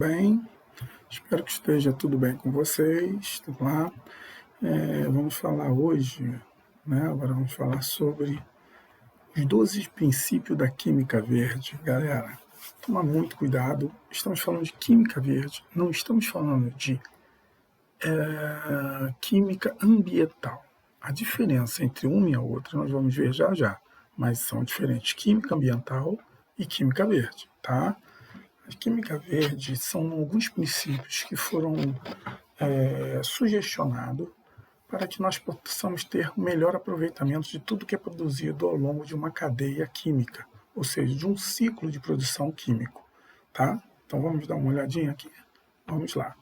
Bem, espero que esteja tudo bem com vocês, tá lá? Vamos falar hoje, né? Agora vamos falar sobre os 12 princípios da química verde. Galera, toma muito cuidado, estamos falando de química verde, não estamos falando de química ambiental. A diferença entre uma e a outra nós vamos ver já já, mas são diferentes, química ambiental e química verde, tá? A química verde são alguns princípios que foram sugestionados para que nós possamos ter um melhor aproveitamento de tudo que é produzido ao longo de uma cadeia química, ou seja, de um ciclo de produção químico. Tá? Então vamos dar uma olhadinha aqui? Vamos lá.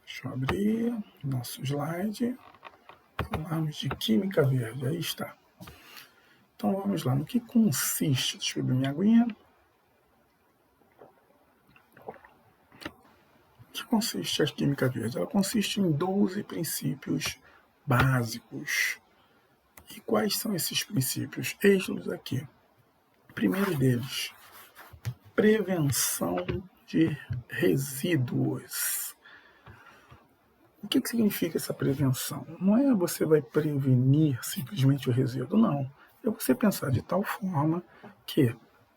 Deixa eu abrir nosso slide. Falarmos de química verde, aí está. Então vamos lá, no que consiste? Deixa eu beber minha aguinha. O que consiste a química verde? Ela consiste em 12 princípios básicos. E quais são esses princípios? Eis-los aqui. O primeiro deles, prevenção de resíduos. O que significa essa prevenção? Não é você vai prevenir simplesmente o resíduo, não. É você pensar de tal forma que,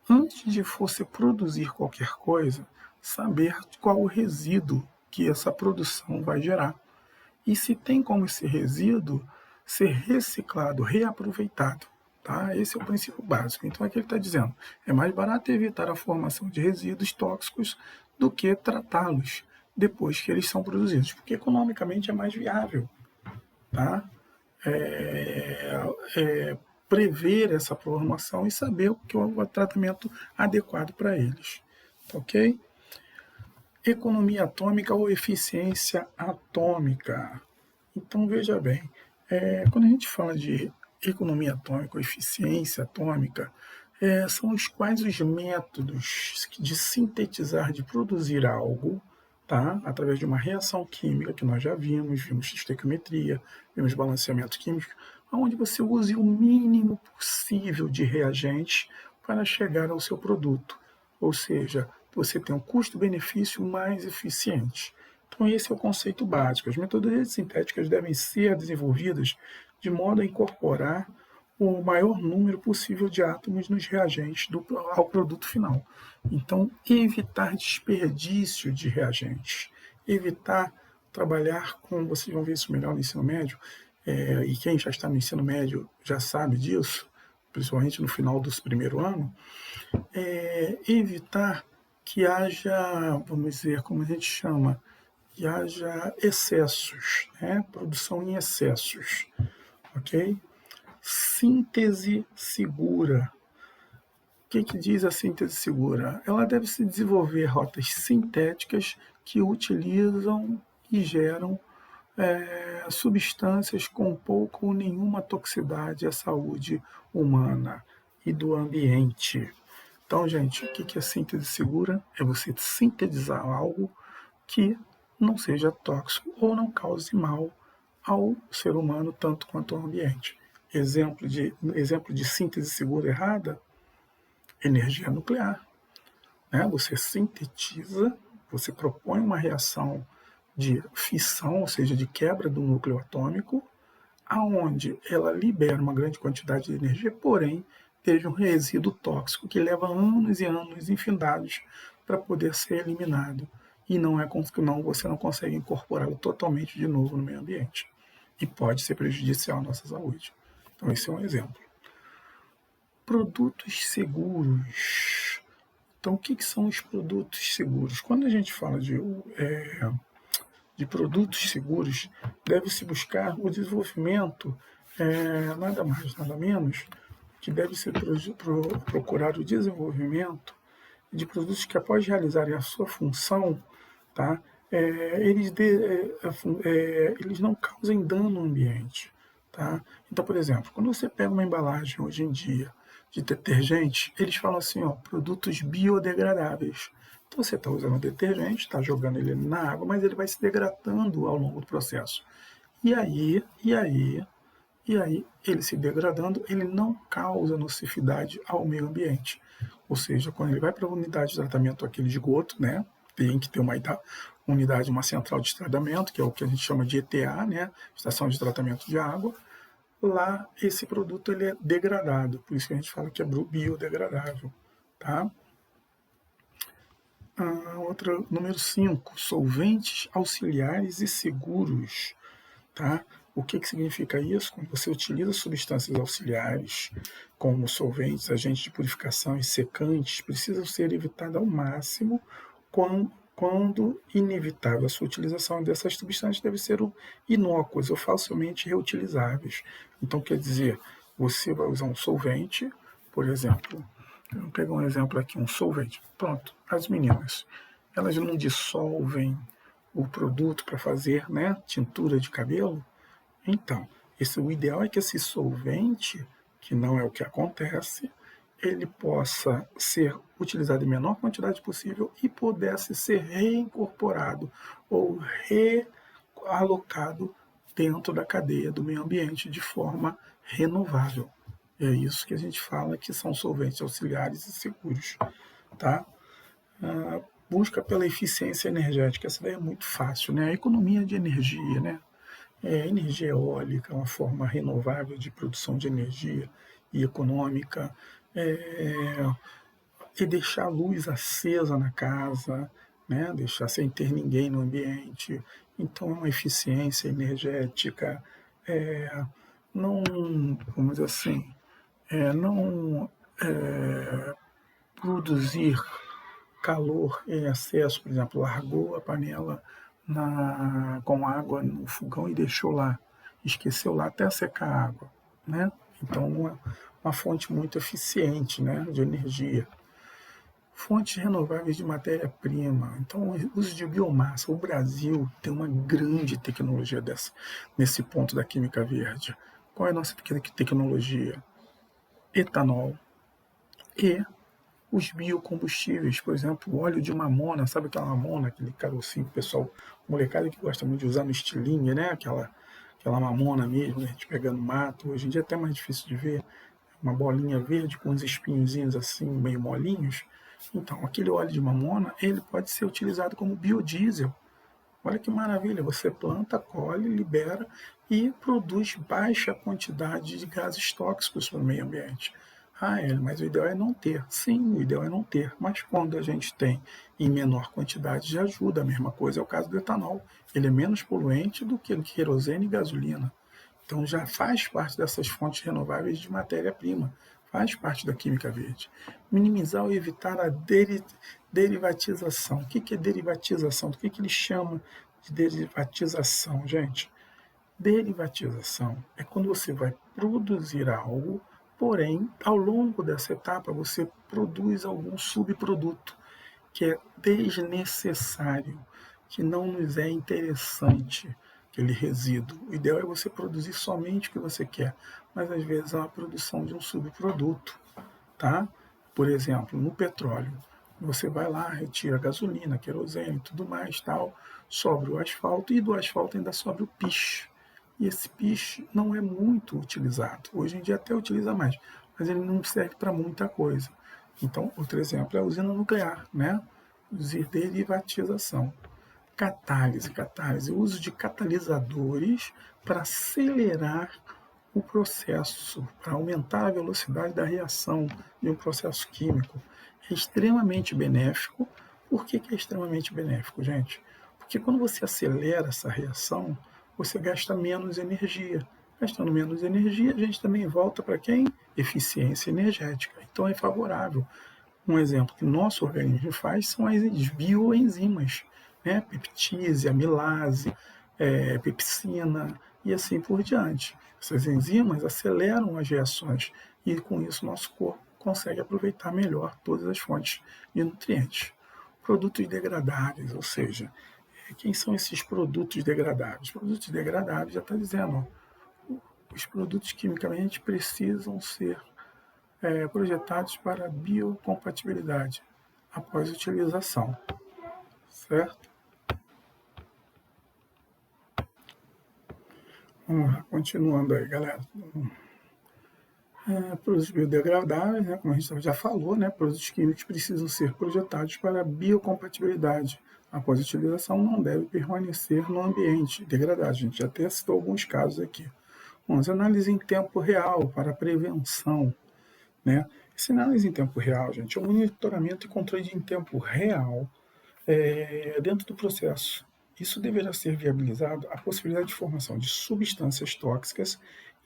antes de você produzir qualquer coisa, saber qual o resíduo que essa produção vai gerar. E se tem como esse resíduo ser reciclado, reaproveitado. Tá? Esse é o princípio básico. Então, aqui ele está dizendo, é mais barato evitar a formação de resíduos tóxicos do que tratá-los depois que eles são produzidos, porque economicamente é mais viável. Tá? Prever essa formação e saber o que é o tratamento adequado para eles. Ok? Economia atômica ou eficiência atômica. Então, veja bem, quando a gente fala de economia atômica ou eficiência atômica, são quais os métodos de sintetizar, de produzir algo, tá? Através de uma reação química, que nós já vimos estequiometria, vimos balanceamento químico, onde você use o mínimo possível de reagentes para chegar ao seu produto. Ou seja, você tem um custo-benefício mais eficiente. Então, esse é o conceito básico. As metodologias sintéticas devem ser desenvolvidas de modo a incorporar o maior número possível de átomos nos reagentes ao produto final. Então, evitar desperdício de reagentes, evitar trabalhar com, vocês vão ver isso melhor no ensino médio, e quem já está no ensino médio já sabe disso, principalmente no final do primeiro ano, evitar que haja, vamos dizer, como a gente chama, que haja excessos, né? Produção em excessos, ok? Síntese segura. O que diz a síntese segura? Ela deve se desenvolver rotas sintéticas que utilizam e geram substâncias com pouco ou nenhuma toxicidade à saúde humana e do ambiente. Então, gente, o que é síntese segura? É você sintetizar algo que não seja tóxico ou não cause mal ao ser humano, tanto quanto ao ambiente. Exemplo de síntese segura errada, energia nuclear. Né? Você sintetiza, você propõe uma reação de fissão, ou seja, de quebra do núcleo atômico, aonde ela libera uma grande quantidade de energia, porém, teve um resíduo tóxico que leva anos e anos infindados para poder ser eliminado. E você não consegue incorporá-lo totalmente de novo no meio ambiente. E pode ser prejudicial à nossa saúde. Então, esse é um exemplo. Produtos seguros. Então, o que são os produtos seguros? Quando a gente fala de produtos seguros, deve-se buscar o desenvolvimento, nada mais, nada menos, que deve ser procurar o desenvolvimento de produtos que, após realizarem a sua função, tá, eles não causem dano no ambiente. Tá? Então, por exemplo, quando você pega uma embalagem hoje em dia de detergente, eles falam assim, ó, produtos biodegradáveis. Então você está usando o detergente, está jogando ele na água, mas ele vai se degradando ao longo do processo. E aí, ele se degradando, ele não causa nocividade ao meio ambiente. Ou seja, quando ele vai para a unidade de tratamento aquele de esgoto, né, tem que ter uma unidade, uma central de tratamento, que é o que a gente chama de ETA, né? Estação de tratamento de água. Lá, esse produto ele é degradado, por isso que a gente fala que é biodegradável, tá? Número 5, solventes auxiliares e seguros, tá? O que significa isso? Quando você utiliza substâncias auxiliares, como solventes, agentes de purificação e secantes, precisam ser evitadas ao máximo quando inevitável. A sua utilização dessas substâncias deve ser inócuas ou facilmente reutilizáveis. Então, quer dizer, você vai usar um solvente, por exemplo, vou pegar um exemplo aqui, um solvente. Pronto, as meninas, elas não dissolvem o produto para fazer, né, tintura de cabelo? Então, o ideal é que esse solvente, que não é o que acontece, ele possa ser utilizado em menor quantidade possível e pudesse ser reincorporado ou realocado dentro da cadeia do meio ambiente de forma renovável. É isso que a gente fala que são solventes auxiliares e seguros, tá? Busca pela eficiência energética, essa daí é muito fácil, né? A economia de energia, né? Energia eólica é uma forma renovável de produção de energia e econômica, e deixar a luz acesa na casa, né? Deixar sem ter ninguém no ambiente. Então, é uma eficiência energética, não, vamos dizer assim, não produzir calor em excesso, por exemplo, largou a panela com água no fogão e deixou lá, esqueceu lá até secar a água, né? Então, uma fonte muito eficiente, né, de energia. Fontes renováveis de matéria-prima, então o uso de biomassa. O Brasil tem uma grande tecnologia nesse ponto da química verde. Qual é a nossa tecnologia? Etanol e os biocombustíveis, por exemplo, o óleo de mamona, sabe aquela mamona, aquele carocinho que o pessoal, molecada que gosta muito de usar no estilingue, né? Aquela mamona mesmo, a gente pega no mato, hoje em dia é até mais difícil de ver, uma bolinha verde com uns espinhozinhos assim, meio molinhos. Então, aquele óleo de mamona, ele pode ser utilizado como biodiesel. Olha que maravilha, você planta, colhe, libera e produz baixa quantidade de gases tóxicos para o meio ambiente. Mas o ideal é não ter. Sim, o ideal é não ter. Mas quando a gente tem em menor quantidade, já ajuda. A mesma coisa é o caso do etanol. Ele é menos poluente do que querosene e gasolina. Então já faz parte dessas fontes renováveis de matéria-prima, faz parte da química verde. Minimizar ou evitar a derivatização. O que é derivatização? Do que ele chama de derivatização, gente? Derivatização é quando você vai produzir algo, porém, ao longo dessa etapa, você produz algum subproduto que é desnecessário, que não nos é interessante, aquele resíduo. O ideal é você produzir somente o que você quer, mas às vezes é uma produção de um subproduto, tá? Por exemplo, no petróleo, você vai lá, retira a gasolina, querosene e tudo mais, tal, sobra o asfalto e do asfalto ainda sobra o piche. E esse piche não é muito utilizado. Hoje em dia até utiliza mais, mas ele não serve para muita coisa. Então, outro exemplo é a usina nuclear, né? Derivatização. Catálise, o uso de catalisadores para acelerar o processo, para aumentar a velocidade da reação de um processo químico. É extremamente benéfico. Por que é extremamente benéfico, gente? Porque quando você acelera essa reação, você gasta menos energia. Gastando menos energia, a gente também volta para quem? Eficiência energética. Então é favorável. Um exemplo que o nosso organismo faz são as bioenzimas, né? Peptise, amilase, pepsina e assim por diante. Essas enzimas aceleram as reações e com isso nosso corpo consegue aproveitar melhor todas as fontes de nutrientes. Produtos degradáveis, ou seja, quem são esses produtos degradáveis? Produtos degradáveis já está dizendo, os produtos quimicamente precisam ser projetados para biocompatibilidade após utilização, certo? Vamos lá, continuando aí, galera. Produtos biodegradáveis, né, como a gente já falou, né, produtos químicos precisam ser projetados para biocompatibilidade. Após a utilização, não deve permanecer no ambiente degradado. A gente já até citou alguns casos aqui. 11. Análise em tempo real para prevenção. Né? Essa análise em tempo real, gente, é um monitoramento e controle em tempo real dentro do processo. Isso deverá ser viabilizado a possibilidade de formação de substâncias tóxicas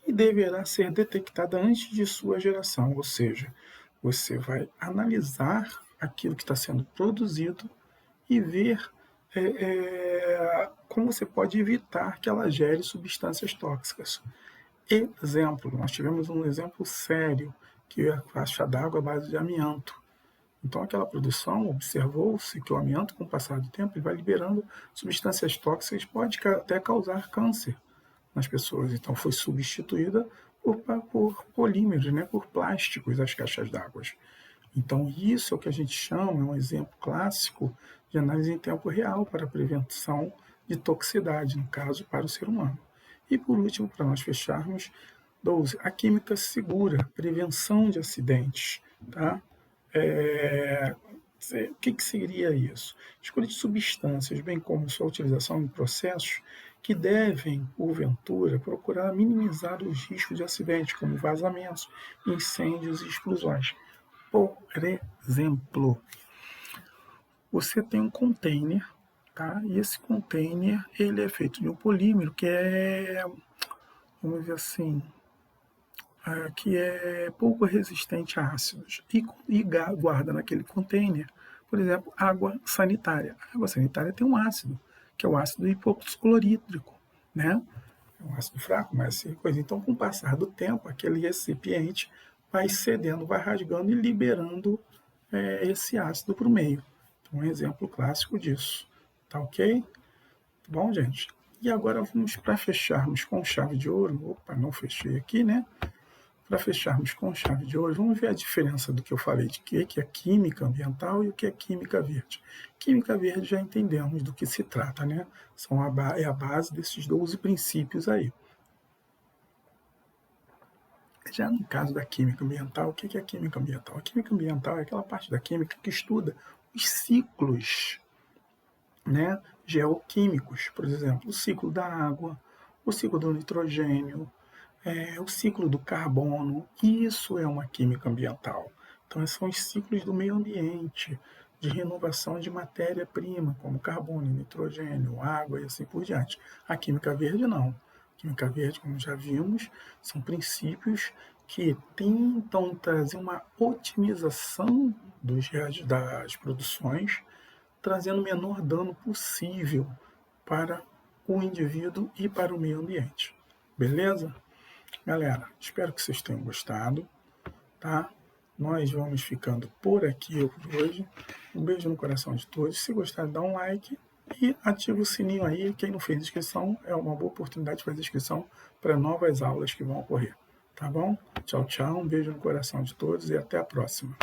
e deverá ser detectada antes de sua geração, ou seja, você vai analisar aquilo que está sendo produzido e ver como você pode evitar que ela gere substâncias tóxicas. Exemplo, nós tivemos um exemplo sério, que é a caixa d'água à base de amianto. Então, aquela produção, observou-se que o amianto, com o passar do tempo, ele vai liberando substâncias tóxicas que pode até causar câncer nas pessoas. Então, foi substituída por polímeros, né, por plásticos, as caixas d'água. Então, isso é o que a gente chama, é um exemplo clássico de análise em tempo real para a prevenção de toxicidade, no caso, para o ser humano. E, por último, para nós fecharmos, 12. A química segura, prevenção de acidentes. Tá? O que seria isso? Escolha de substâncias, bem como sua utilização em processos que devem, porventura, procurar minimizar os riscos de acidentes, como vazamentos, incêndios e explosões. Por exemplo, você tem um container, tá? E esse container ele é feito de um polímero que é, vamos dizer assim, que é pouco resistente a ácidos e guarda naquele container, por exemplo, água sanitária. A água sanitária tem um ácido, que é o ácido hipoxiclorídrico, né? É um ácido fraco, mas coisa. Então, com o passar do tempo, aquele recipiente vai cedendo, vai rasgando e liberando esse ácido para o meio. Então, um exemplo clássico disso. Tá ok? Tá bom, gente? E agora vamos para fecharmos com chave de ouro. Opa, não fechei aqui, né? Para fecharmos com chave de ouro, vamos ver a diferença do que eu falei de que é química ambiental e o que é química verde. Química verde já entendemos do que se trata, né? É a base desses 12 princípios aí. Já no caso da química ambiental, o que é química ambiental? A química ambiental é aquela parte da química que estuda os ciclos, né, geoquímicos, por exemplo, o ciclo da água, o ciclo do nitrogênio, o ciclo do carbono. Isso é uma química ambiental. Então, esses são os ciclos do meio ambiente, de renovação de matéria-prima, como carbono, nitrogênio, água e assim por diante. A química verde não. A química verde, como já vimos, são princípios que tentam trazer uma otimização das produções, trazendo o menor dano possível para o indivíduo e para o meio ambiente. Beleza? Galera, espero que vocês tenham gostado, tá? Nós vamos ficando por aqui por hoje. Um beijo no coração de todos. Se gostar, dá um like e ativa o sininho aí. Quem não fez inscrição, é uma boa oportunidade de fazer inscrição para novas aulas que vão ocorrer. Tá bom? Tchau, tchau. Um beijo no coração de todos e até a próxima.